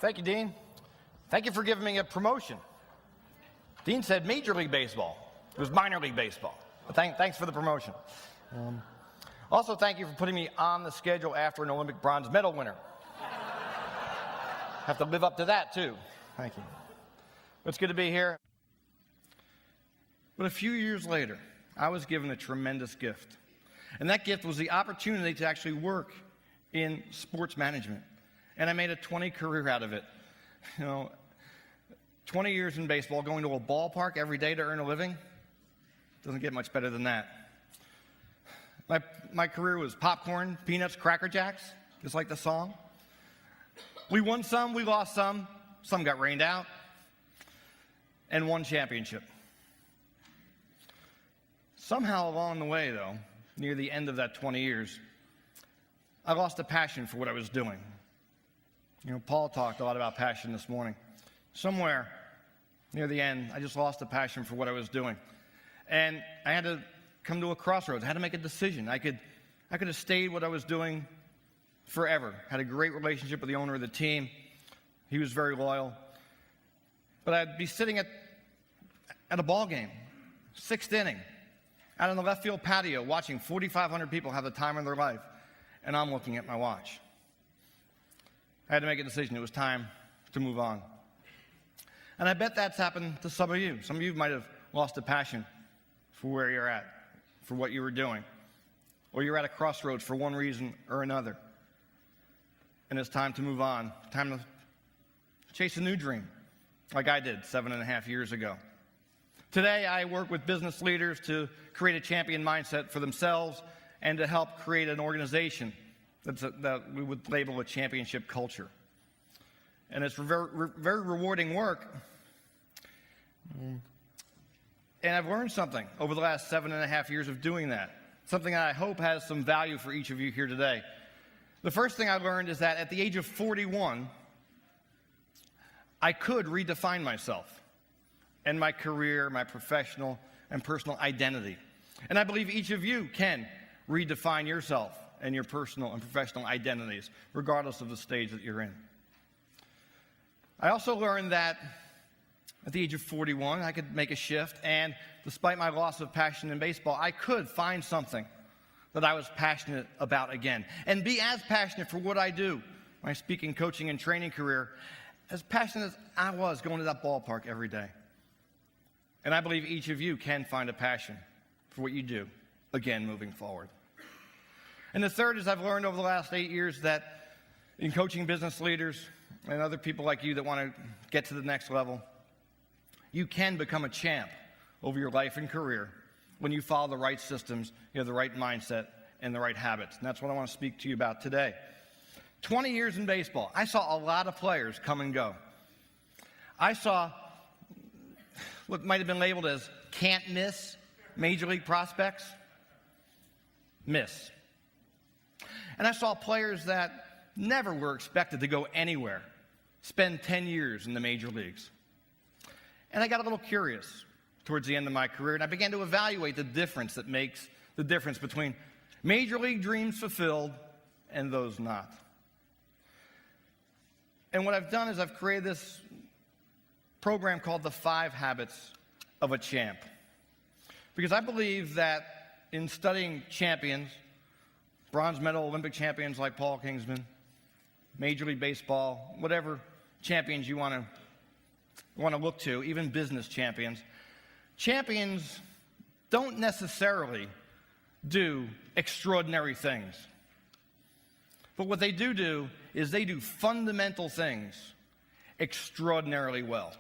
Thank you, Dean. Thank you for giving me a promotion. Dean said Major League Baseball. It was minor league baseball. But thanks for the promotion. Also, thank you for putting me on the schedule after an Olympic bronze medal winner. Have to live up to that, too. Thank you. It's good to be here. But a few years later, I was given a tremendous gift. And that gift was the opportunity to actually work in sports management. And I made a 20 career out of it. 20 years in baseball, going to a ballpark every day to earn a living, doesn't get much better than that. My career was popcorn, peanuts, Cracker Jacks, just like the song. We won some, we lost some got rained out, and won championship. Somehow along the way, though, near the end of that 20 years, I lost a passion for what I was doing. Paul talked a lot about passion this morning. Somewhere near the end, I just lost a passion for what I was doing. And I had to come to a crossroads. I had to make a decision. I could have stayed what I was doing forever. Had a great relationship with the owner of the team. He was very loyal. But I'd be sitting at a ball game, sixth inning, out on the left field patio, watching 4,500 people have the time of their life, and I'm looking at my watch. I had to make a decision. It was time to move on. And I bet that's happened to some of you. Some of you might have lost a passion for where you're at, for what you were doing, or you're at a crossroads for one reason or another. And it's time to move on, time to chase a new dream, like I did 7.5 years ago. Today, I work with business leaders to create a champion mindset for themselves and to help create an organization that we would label a championship culture. And it's very rewarding work. And I've learned something over the last 7.5 years of doing that, something that I hope has some value for each of you here today. The first thing I learned is that at the age of 41, I could redefine myself and my career, my professional and personal identity. And I believe each of you can redefine yourself and your personal and professional identities, regardless of the stage that you're in. I also learned that at the age of 41, I could make a shift, and despite my loss of passion in baseball, I could find something that I was passionate about again, and be as passionate for what I do, my speaking, coaching, and training career, as passionate as I was going to that ballpark every day. And I believe each of you can find a passion for what you do, again, moving forward. And the third is I've learned over the last 8 years that in coaching business leaders and other people like you that want to get to the next level, you can become a champ over your life and career when you follow the right systems, you have the right mindset, and the right habits. And that's what I want to speak to you about today. 20 years in baseball, I saw a lot of players come and go. I saw what might have been labeled as can't miss major league prospects miss. And I saw players that never were expected to go anywhere spend 10 years in the major leagues. And I got a little curious towards the end of my career, and I began to evaluate the difference that makes the difference between major league dreams fulfilled and those not. And what I've done is I've created this program called the 5 Habits of a Champ. Because I believe that in studying champions, bronze medal Olympic champions like Paul Kingsman, Major League Baseball, whatever champions you want to look to, even business champions, champions don't necessarily do extraordinary things. But what they do is they do fundamental things extraordinarily well.